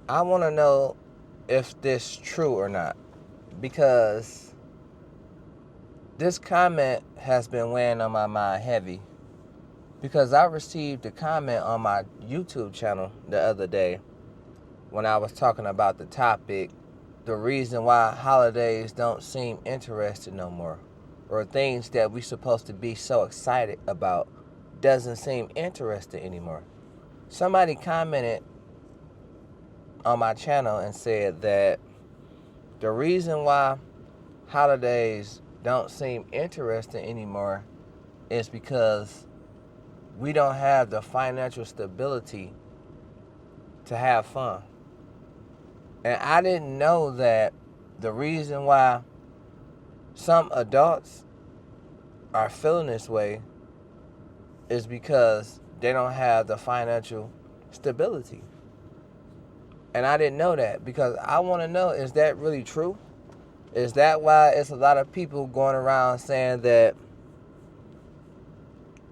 I want to know if this true or not, because this comment has been weighing on my mind heavy, because I received a comment on my YouTube channel the other day when I was talking about the topic, the reason why holidays don't seem interesting no more, or things that we supposed to be so excited about doesn't seem interesting anymore. Somebody commented on my channel and said that the reason why holidays don't seem interesting anymore is because we don't have the financial stability to have fun. And I didn't know that the reason why some adults are feeling this way is because they don't have the financial stability. And I didn't know that, because I want to know, is that really true? Is that why it's a lot of people going around saying that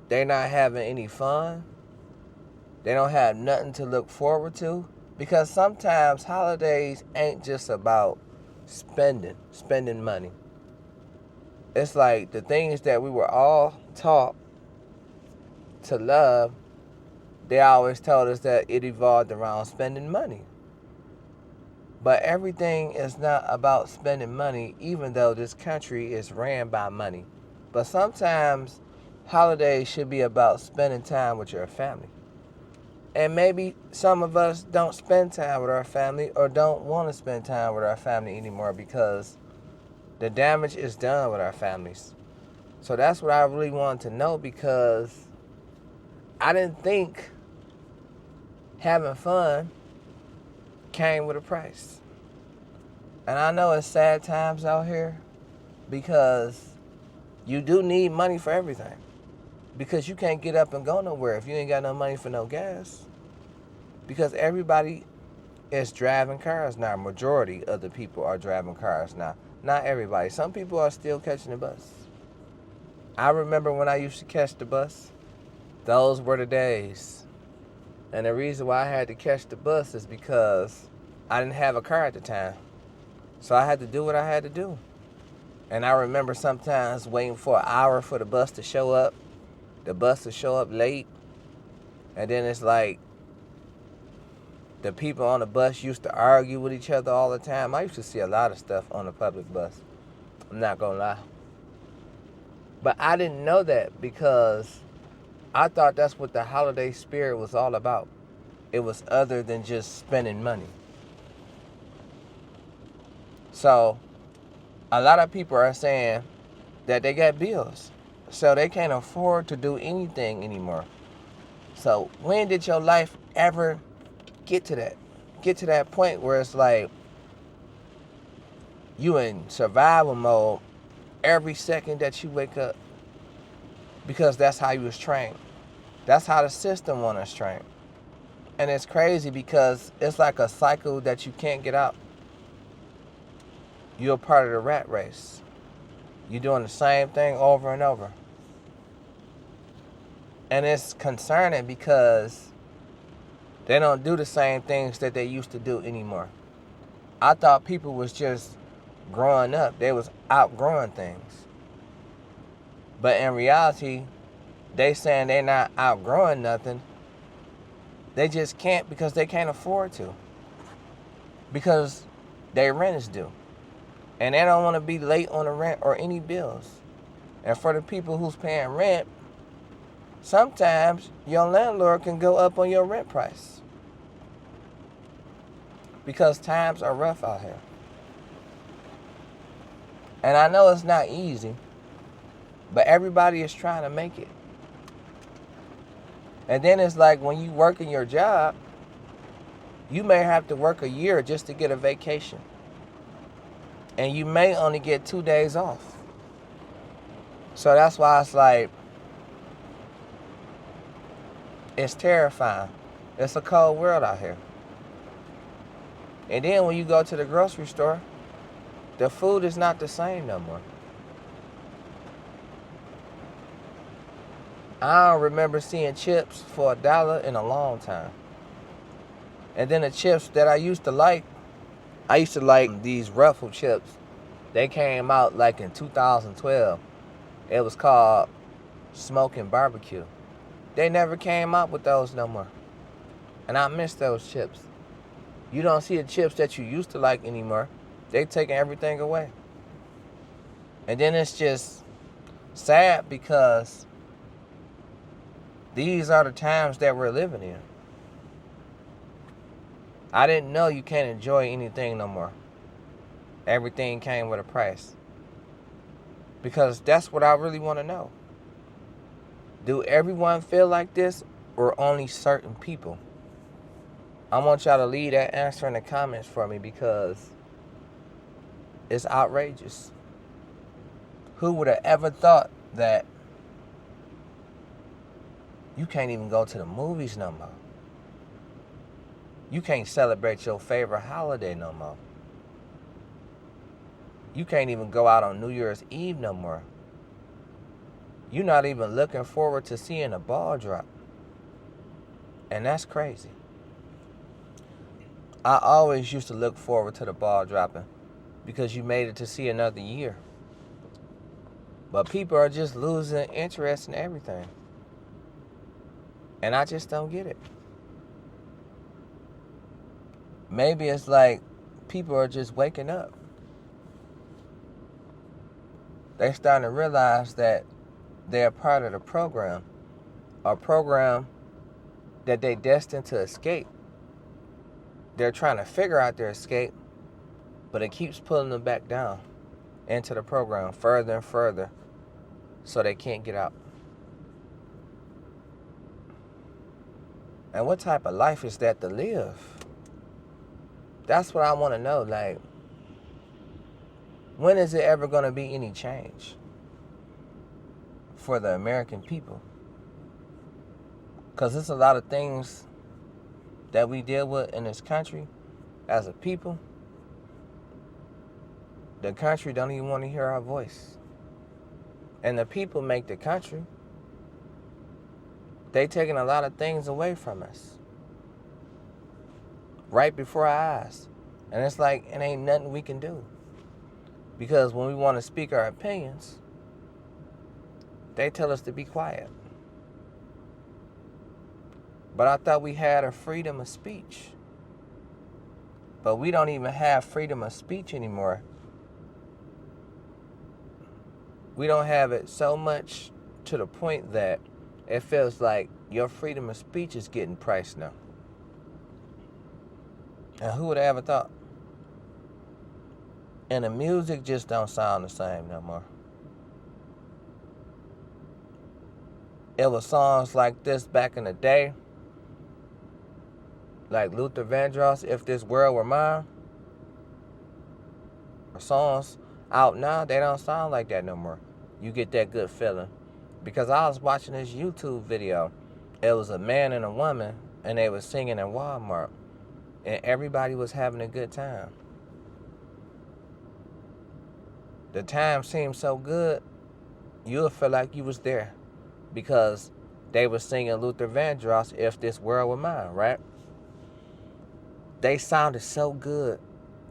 they're not having any fun? They don't have nothing to look forward to? Because sometimes holidays ain't just about spending money. It's like the things that we were all taught to love, they always told us that it evolved around spending money. But everything is not about spending money, even though this country is ran by money. But sometimes holidays should be about spending time with your family. And maybe some of us don't spend time with our family, or don't want to spend time with our family anymore, because the damage is done with our families. So that's what I really wanted to know, because I didn't think having fun came with a price. And I know it's sad times out here, because you do need money for everything. Because you can't get up and go nowhere if you ain't got no money for no gas. Because everybody is driving cars now. Majority of the people are driving cars now. Not everybody. Some people are still catching the bus. I remember when I used to catch the bus. Those were the days. And the reason why I had to catch the bus is because I didn't have a car at the time. So I had to do what I had to do. And I remember sometimes waiting for an hour for the bus to show up. The bus will show up late. And then it's like the people on the bus used to argue with each other all the time. I used to see a lot of stuff on the public bus. I'm not going to lie. But I didn't know that, because I thought that's what the holiday spirit was all about. It was other than just spending money. So a lot of people are saying that they got bills, so they can't afford to do anything anymore. So when did your life ever get to that point where it's like you in survival mode every second that you wake up? Because that's how you was trained. That's how the system want us trained. And it's crazy, because it's like a cycle that you can't get out. You're a part of the rat race. You're doing the same thing over and over. And it's concerning, because they don't do the same things that they used to do anymore. I thought people was just growing up. They was outgrowing things. But in reality, they saying they're not outgrowing nothing. They just can't, because they can't afford to. Because their rent is due. And they don't want to be late on the rent or any bills. And for the people who's paying rent, sometimes your landlord can go up on your rent price. Because times are rough out here. And I know it's not easy, but everybody is trying to make it. And then it's like when you work in your job, you may have to work a year just to get a vacation. And you may only get 2 days off. So that's why it's like, it's terrifying. It's a cold world out here. And then when you go to the grocery store, the food is not the same no more. I don't remember seeing chips for $1 in a long time. And then the chips that I used to like these Ruffle chips. They came out like in 2012. It was called Smoking Barbecue. They never came out with those no more. And I miss those chips. You don't see the chips that you used to like anymore. They taking everything away. And then it's just sad because these are the times that we're living in. I didn't know you can't enjoy anything no more. Everything came with a price. Because that's what I really want to know. Do everyone feel like this or only certain people? I want y'all to leave that answer in the comments for me because it's outrageous. Who would have ever thought that you can't even go to the movies no more? You can't celebrate your favorite holiday no more. You can't even go out on New Year's Eve no more. You're not even looking forward to seeing a ball drop. And that's crazy. I always used to look forward to the ball dropping because you made it to see another year. But people are just losing interest in everything. And I just don't get it. Maybe it's like people are just waking up. They're starting to realize that they're part of the program. A program that they're destined to escape. They're trying to figure out their escape, but it keeps pulling them back down into the program further and further so they can't get out. And what type of life is that to live? That's what I want to know. Like, when is it ever going to be any change for the American people? Because there's a lot of things that we deal with in this country as a people. The country don't even want to hear our voice. And the people make the country. They taking a lot of things away from us. Right before our eyes. And it's like, it ain't nothing we can do. Because when we want to speak our opinions, they tell us to be quiet. But I thought we had a freedom of speech. But we don't even have freedom of speech anymore. We don't have it so much to the point that it feels like your freedom of speech is getting priced now. And who would have ever thought? And the music just don't sound the same no more. It was songs like this back in the day. Like Luther Vandross, If This World Were Mine. Or songs out now, they don't sound like that no more. You get that good feeling. Because I was watching this YouTube video. It was a man and a woman, and they were singing in Walmart. And everybody was having a good time. The time seemed so good, you'll feel like you was there. Because they were singing Luther Vandross, If This World Were Mine, right? They sounded so good,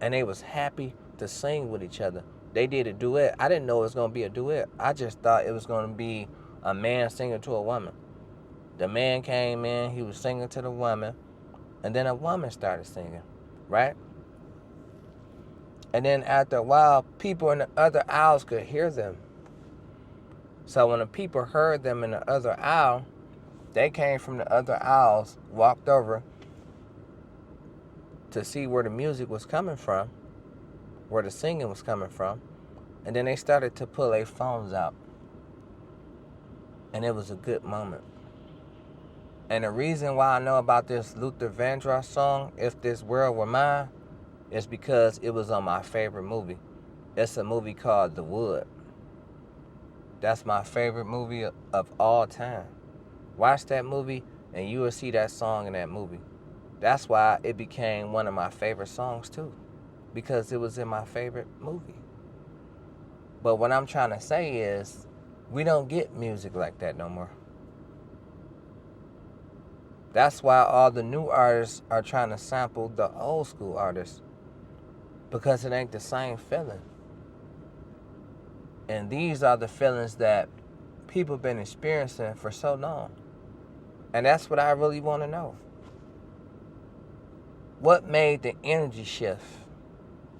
and they was happy to sing with each other. They did a duet. I didn't know it was going to be a duet. I just thought it was going to be a man singing to a woman. The man came in, he was singing to the woman, and then a woman started singing, right? And then after a while, people in the other aisles could hear them. So when the people heard them in the other aisle, they came from the other aisles, walked over to see where the music was coming from, where the singing was coming from, and then they started to pull their phones out. And it was a good moment. And the reason why I know about this Luther Vandross song, If This World Were Mine, is because it was on my favorite movie. It's a movie called The Wood. That's my favorite movie of all time. Watch that movie and you will see that song in that movie. That's why it became one of my favorite songs too. Because it was in my favorite movie. But what I'm trying to say is, we don't get music like that no more. That's why all the new artists are trying to sample the old school artists, because it ain't the same feeling. And these are the feelings that people been experiencing for so long. And that's what I really want to know. What made the energy shift?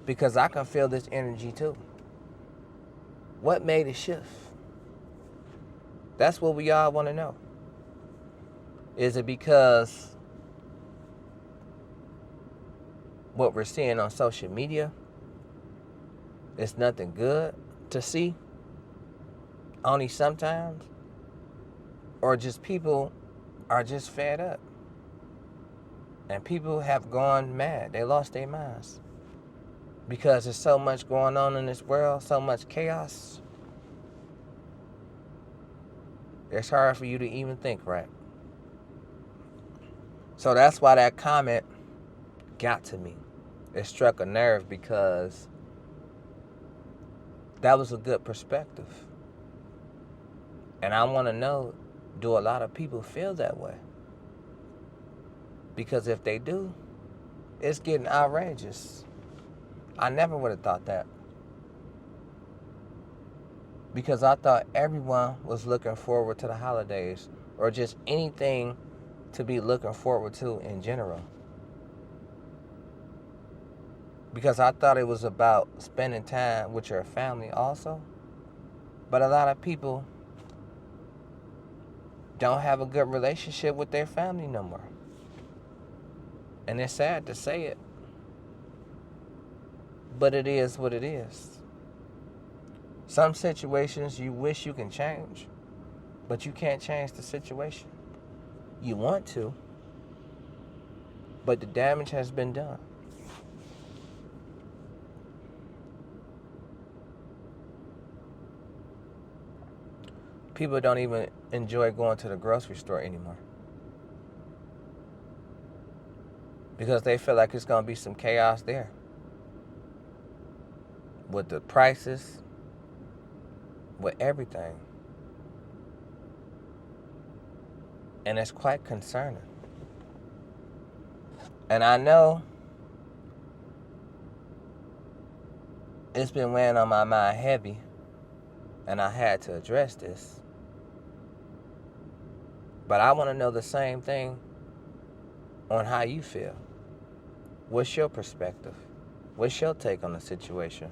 Because I can feel this energy too. What made it shift? That's what we all want to know. Is it because what we're seeing on social media is nothing good to see? Only sometimes? Or just people are just fed up? And people have gone mad. They lost their minds. Because there's so much going on in this world, so much chaos. It's hard for you to even think right. So that's why that comment got to me. It struck a nerve because that was a good perspective. And I want to know, do a lot of people feel that way? Because if they do, it's getting outrageous. I never would have thought that. Because I thought everyone was looking forward to the holidays, or just anything to be looking forward to in general. Because I thought it was about spending time with your family also. But a lot of people don't have a good relationship with their family no more. And it's sad to say it, but it is what it is. Some situations you wish you can change, but you can't change the situation. You want to, but the damage has been done. People don't even enjoy going to the grocery store anymore, because they feel like it's going to be some chaos there with the prices, with everything. And it's quite concerning. And I know it's been weighing on my mind heavy, and I had to address this. But I want to know the same thing on how you feel. What's your perspective? What's your take on the situation?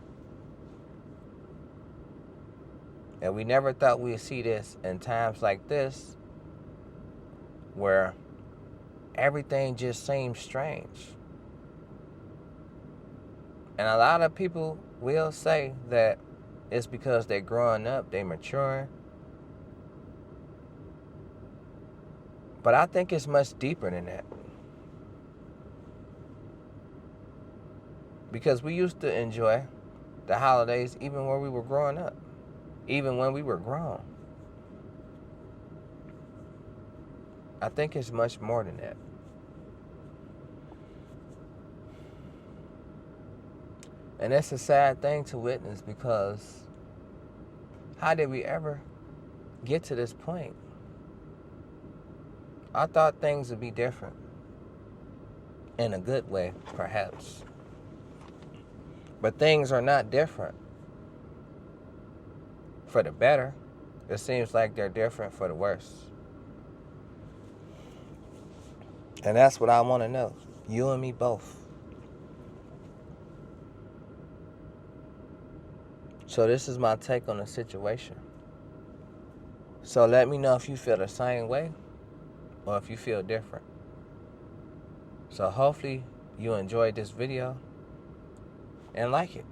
And we never thought we'd see this in times like this, where everything just seems strange. And a lot of people will say that it's because they're growing up, they're maturing. But I think it's much deeper than that. Because we used to enjoy the holidays even when we were growing up, even when we were grown. I think it's much more than that. And it's a sad thing to witness, because how did we ever get to this point? I thought things would be different. In a good way, perhaps. But things are not different for the better. It seems like they're different for the worse. And that's what I want to know. You and me both. So this is my take on the situation. So let me know if you feel the same way or if you feel different. So hopefully you enjoyed this video and like it.